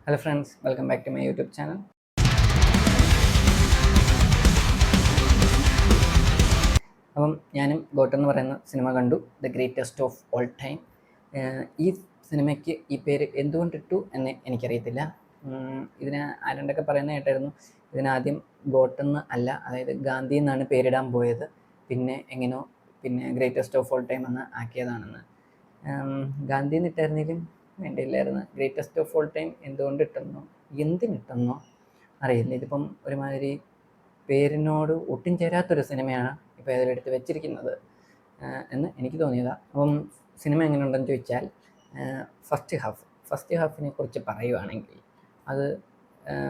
Hello friends, welcome back to my YouTube channel. അപ്പം ഞാനും GOAT എന്ന് പറയുന്ന സിനിമ കണ്ടു, the greatest of all time. ഈ സിനിമയ്ക്ക് ഈ പേര് എന്തുകൊണ്ടിട്ടു എന്ന് എനിക്കറിയത്തില്ല. ഇതിന് ആരണ്ടൊക്കെ പറയുന്ന കേട്ടായിരുന്നു, ഇതിനാദ്യം ഗോട്ടെന്ന് അല്ല, അതായത് ഗാന്ധി എന്നാണ് പേരിടാൻ പോയത്. പിന്നെ എങ്ങനെയോ ഗ്രേറ്റസ്റ്റ് ഓഫ് ഓൾ ടൈം എന്ന് ആക്കിയതാണെന്ന്. ഗാന്ധി എന്നിട്ടായിരുന്നെങ്കിലും വേണ്ടിയില്ലായിരുന്നു. ഗ്രേറ്റസ്റ്റ് ഓഫ് ഓൾ ടൈം എന്തിനിട്ടെന്നോ അറിയില്ല. ഇതിപ്പം ഒരുമാതിരി പേരിനോട് ഒട്ടും ചേരാത്തൊരു സിനിമയാണ് ഇപ്പോൾ ഇതിലെടുത്ത് വെച്ചിരിക്കുന്നത് എന്ന് എനിക്ക് തോന്നിയതാണ്. അപ്പം സിനിമ എങ്ങനെയുണ്ടെന്ന് ചോദിച്ചാൽ, ഫസ്റ്റ് ഹാഫിനെ കുറിച്ച് പറയുവാണെങ്കിൽ അത്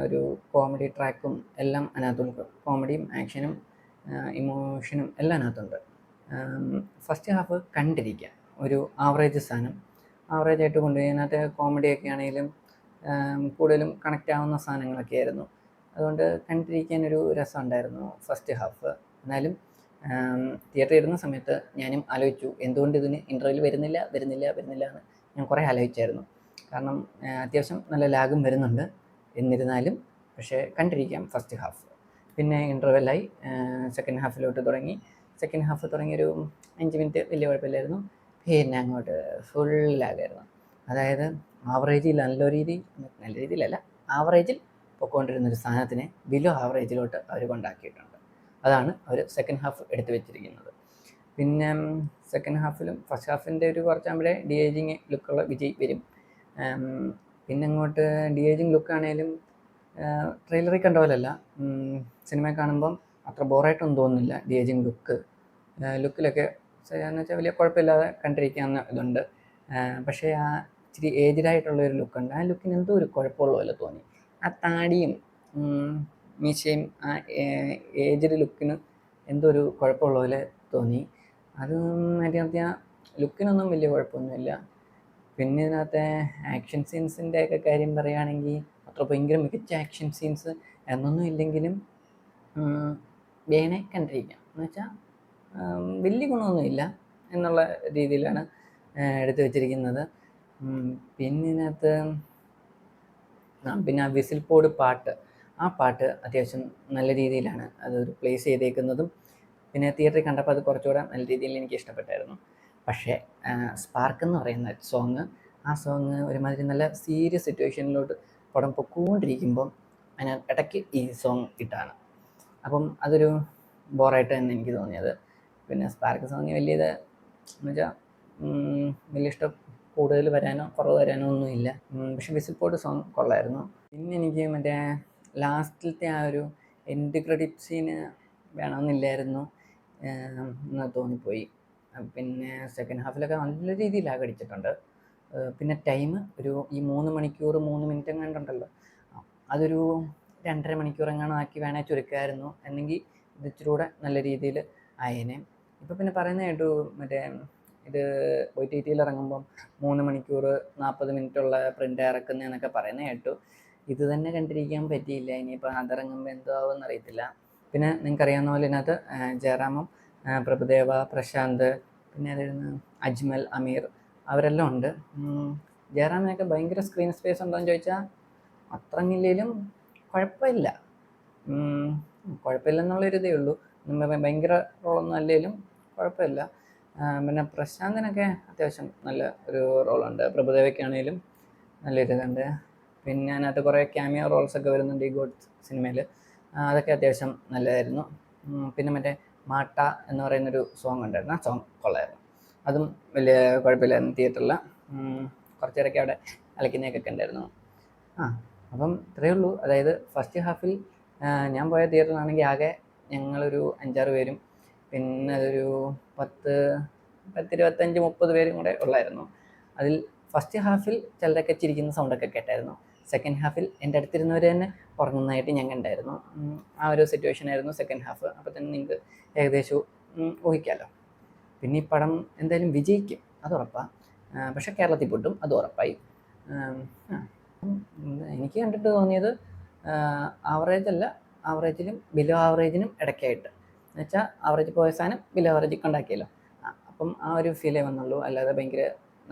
ഒരു കോമഡി ട്രാക്കും എല്ലാം അതിനകത്തുണ്ട്. കോമഡിയും ആക്ഷനും ഇമോഷനും എല്ലാം അതിനകത്തുണ്ട്. ഫസ്റ്റ് ഹാഫ് കണ്ടിരിക്കുക ഒരു ആവറേജ് സാധനം, ആവറേജായിട്ട് കൊണ്ടുപോയി. അതിനകത്ത് കോമഡിയൊക്കെ ആണെങ്കിലും കൂടുതലും കണക്റ്റ് ആവുന്ന സാധനങ്ങളൊക്കെ ആയിരുന്നു. അതുകൊണ്ട് കണ്ടിരിക്കാനൊരു രസമുണ്ടായിരുന്നു ഫസ്റ്റ് ഹാഫ്. എന്നാലും തിയേറ്ററിൽ ഇരുന്ന സമയത്ത് ഞാനും ആലോചിച്ചു, എന്തുകൊണ്ട് ഇതിന് ഇൻ്റർവെൽ വരുന്നില്ല എന്ന് ഞാൻ കുറേ ആലോചിച്ചായിരുന്നു. കാരണം അത്യാവശ്യം നല്ല ലാഗും വരുന്നുണ്ട്. എന്നിരുന്നാലും പക്ഷേ കണ്ടിരിക്കാം ഫസ്റ്റ് ഹാഫ്. പിന്നെ ഇൻ്റർവെല്ലായി സെക്കൻഡ് ഹാഫിലോട്ട് തുടങ്ങി. സെക്കൻഡ് ഹാഫ് തുടങ്ങിയൊരു 5 മിനിറ്റ് വലിയ കുഴപ്പമില്ലായിരുന്നു. പിന്നെ അങ്ങോട്ട് ഫുൾ ലാഗായിരുന്നു. അതായത് നല്ല രീതിയിലല്ല, ആവറേജിൽ പൊയ്ക്കൊണ്ടിരുന്നൊരു സാധനത്തിനെ ബിലോ ആവറേജിലോട്ട് അവർ കൊണ്ടാക്കിയിട്ടുണ്ട്. അതാണ് അവർ സെക്കൻഡ് ഹാഫ് എടുത്തു വെച്ചിരിക്കുന്നത്. പിന്നെ സെക്കൻഡ് ഹാഫിലും ഫസ്റ്റ് ഹാഫിൻ്റെ ഒരു കുറച്ചാകുമ്പോഴേ ഡി ഏജിങ് ലുക്കുള്ള വിജയ് വരും. പിന്നെ അങ്ങോട്ട് ഡി ഏജിങ് ലുക്കാണേലും ട്രെയിലറിൽ കണ്ട പോലെയല്ല. സിനിമ കാണുമ്പം അത്ര ബോറായിട്ടൊന്നും തോന്നുന്നില്ല. ഡി ഏജിങ് ലുക്കിലൊക്കെ എന്ന് വെച്ചാൽ വലിയ കുഴപ്പമില്ലാതെ കണ്ടിരിക്കാവുന്ന ഇതുണ്ട്. പക്ഷേ ആ ഇച്ചിരി ഏജ്ഡായിട്ടുള്ളൊരു ലുക്കുണ്ട്. ആ ലുക്കിന് എന്തോ ഒരു കുഴപ്പമുള്ള പോലെ തോന്നി. ആ താടിയും മീശയും ആ ഏജ്ഡ് ലുക്കിന് എന്തോ ഒരു കുഴപ്പമുള്ള പോലെ തോന്നി. അത് മറ്റേ ലുക്കിനൊന്നും വലിയ കുഴപ്പമൊന്നുമില്ല. പിന്നെ ഇതിനകത്തെ ആക്ഷൻ സീൻസിൻ്റെ ഒക്കെ കാര്യം പറയുകയാണെങ്കിൽ അത്ര ഭയങ്കര മികച്ച ആക്ഷൻ സീൻസ് എന്നൊന്നും ഇല്ലെങ്കിലും വേണേ കണ്ടിരിക്കാം. എന്ന് വെച്ചാൽ വലിയ ഗുണമൊന്നുമില്ല എന്നുള്ള രീതിയിലാണ് എടുത്തു വച്ചിരിക്കുന്നത്. പിന്നെ ഇതിനകത്ത് പിന്നെ ആ വിസിൽ പോഡ് പാട്ട്, ആ പാട്ട് അത്യാവശ്യം നല്ല രീതിയിലാണ് അതൊരു പ്ലേസ് ചെയ്തേക്കുന്നതും. പിന്നെ തിയേറ്ററിൽ കണ്ടപ്പോൾ അത് കുറച്ചുകൂടെ നല്ല രീതിയിൽ എനിക്ക് ഇഷ്ടപ്പെട്ടായിരുന്നു. പക്ഷേ സ്പാർക്ക് എന്ന് പറയുന്ന ആ സോങ് ഒരുമാതിരി നല്ല സീരിയസ് സിറ്റുവേഷനിലോട്ട് പടം പൊക്കോണ്ടിരിക്കുമ്പം അതിന് ഇടയ്ക്ക് ഈ സോങ് ഇട്ടാണ്. അപ്പം അതൊരു ബോറായിട്ട് തന്നെ എനിക്ക് തോന്നിയത്. പിന്നെ സ്പാർക്ക് സോങ് എന്ന് വെച്ചാൽ വലിയ ഇഷ്ടം കൂടുതൽ വരാനോ കുറവ് വരാനോ ഒന്നുമില്ല. പക്ഷെ വിസിൽ പോഡ് സോങ് കൊള്ളായിരുന്നു. പിന്നെ എനിക്ക് മറ്റേ ലാസ്റ്റിലത്തെ ആ ഒരു എൻഡ് ക്രെഡിറ്റ് സീന് വേണമെന്നില്ലായിരുന്നു എന്ന് തോന്നിപ്പോയി. പിന്നെ സെക്കൻഡ് ഹാഫിലൊക്കെ നല്ല രീതിയിൽ ലാഗടിച്ചിട്ടുണ്ട്. പിന്നെ ടൈം ഈ 3 മണിക്കൂർ 3 മിനിറ്റ് എങ്ങാണ്ടുണ്ടല്ലോ, അതൊരു 2.5 മണിക്കൂർ എങ്ങാനും ആക്കി വേണേൽ ചുരുക്കായിരുന്നു. എന്നെങ്കിൽ ഇത് ഇച്ചിരി കൂടെ നല്ല രീതിയിൽ ആയേനെ. ഇപ്പം പിന്നെ പറയുന്ന കേട്ടു, മറ്റേ ഇത് OTT ഇറങ്ങുമ്പം 3 മണിക്കൂർ 40 മിനിറ്റുള്ള പ്രിൻ്റ് ഇറക്കുന്നതെന്നൊക്കെ പറയുന്നത് കേട്ടു. ഇത് തന്നെ കണ്ടിരിക്കാൻ പറ്റിയില്ല. ഇനിയിപ്പോൾ അതിറങ്ങുമ്പോൾ എന്തോ ആവുമെന്ന് അറിയത്തില്ല. പിന്നെ നിങ്ങൾക്കറിയാവുന്ന പോലെ ഇതിനകത്ത് ജയറാമും പ്രഭുദേവ, പ്രശാന്ത്, പിന്നെ അതായിരുന്നു അജ്മൽ, അമീർ, അവരെല്ലാം ഉണ്ട്. ജയറാമിനൊക്കെ ഭയങ്കര സ്ക്രീൻ സ്പേസ് ഉണ്ടോയെന്ന് ചോദിച്ചാൽ അത്രങ്ങില്ലേലും കുഴപ്പമില്ലെന്നുള്ളൊരിതേ ഉള്ളൂ. ഭയങ്കര റോളൊന്നും അല്ലെങ്കിലും കുഴപ്പമില്ല. പിന്നെ പ്രശാന്തിനൊക്കെ അത്യാവശ്യം നല്ല ഒരു റോളുണ്ട്. പ്രഭുദേവയ്ക്കാണേലും നല്ലൊരിതുണ്ട്. പിന്നെ അതിനകത്ത് കുറേ ക്യാമിയോ റോൾസൊക്കെ വരുന്നുണ്ട് ഈ ഗോഡ് സിനിമയിൽ. അതൊക്കെ അത്യാവശ്യം നല്ലതായിരുന്നു. പിന്നെ മറ്റേ മാട്ട എന്ന് പറയുന്നൊരു സോങ് ഉണ്ടായിരുന്നു. ആ സോങ് കൊള്ളായിരുന്നു. അതും വലിയ കുഴപ്പമില്ലായിരുന്നു. തിയേറ്ററിൽ കുറച്ചേരൊക്കെ അവിടെ അലക്കുന്നതൊക്കെ ഉണ്ടായിരുന്നു. അപ്പം ഇത്രയേ ഉള്ളൂ. അതായത് ഫസ്റ്റ് ഹാഫിൽ ഞാൻ പോയ തിയേറ്ററിലാണെങ്കിൽ ആകെ ഞങ്ങളൊരു 5-6 പേരും പിന്നെ അതൊരു 10-25-30 പേരും കൂടെ ഉള്ളായിരുന്നു. അതിൽ ഫസ്റ്റ് ഹാഫിൽ ചിലരൊക്കെ ചിരിക്കുന്ന സൗണ്ടൊക്കെ കേട്ടായിരുന്നു. സെക്കൻഡ് ഹാഫിൽ എൻ്റെ അടുത്തിരുന്നവർ തന്നെ ഉറങ്ങുന്നതായിട്ട് ഞാൻ കണ്ടായിരുന്നു. ആ ഒരു സിറ്റുവേഷനായിരുന്നു സെക്കൻഡ് ഹാഫ്. അപ്പോൾ തന്നെ നിങ്ങൾക്ക് ഏകദേശം ഊഹിക്കാമല്ലോ. പിന്നെ ഈ പടം എന്തായാലും വിജയിക്കും, അത് ഉറപ്പാണ്. പക്ഷേ കേരളത്തിൽ പൊട്ടും, അത് ഉറപ്പായി. എനിക്ക് കണ്ടിട്ട് തോന്നിയത് ആവറേജിലും ബിലോ ആവറേജിനും ഇടയ്ക്കായിട്ട്. എന്നുവെച്ചാൽ ആവറേജ് പോയ സാധനം ബിലോ ആവറേജ് ഉണ്ടാക്കിയല്ലോ. അപ്പം ആ ഒരു ഫീലേ വന്നുള്ളൂ. അല്ലാതെ ഭയങ്കര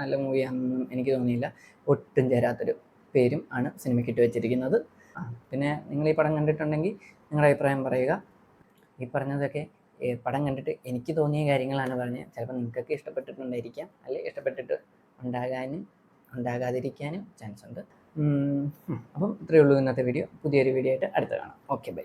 നല്ല മൂവിയാണെന്നൊന്നും എനിക്ക് തോന്നിയില്ല. ഒട്ടും ചേരാത്തൊരു. പേരും ആണ് സിനിമയ്ക്ക് ഇട്ട് വെച്ചിരിക്കുന്നത്. പിന്നെ നിങ്ങൾ ഈ പടം കണ്ടിട്ടുണ്ടെങ്കിൽ നിങ്ങളുടെ അഭിപ്രായം പറയുക. ഈ പറഞ്ഞതൊക്കെ പടം കണ്ടിട്ട് എനിക്ക് തോന്നിയ കാര്യങ്ങളാണ് പറഞ്ഞത്. ചിലപ്പോൾ നിങ്ങൾക്കൊക്കെ ഇഷ്ടപ്പെട്ടിട്ടുണ്ടായിരിക്കാം, അല്ലെങ്കിൽ ഇഷ്ടപ്പെട്ടിട്ട് ഉണ്ടാകാതിരിക്കാനും ചാൻസ് ഉണ്ട്. അപ്പം ഇത്രയേ ഉള്ളൂ ഇന്നത്തെ വീഡിയോ. പുതിയൊരു വീഡിയോ ആയിട്ട് അടുത്ത കാണാം. Okay, by.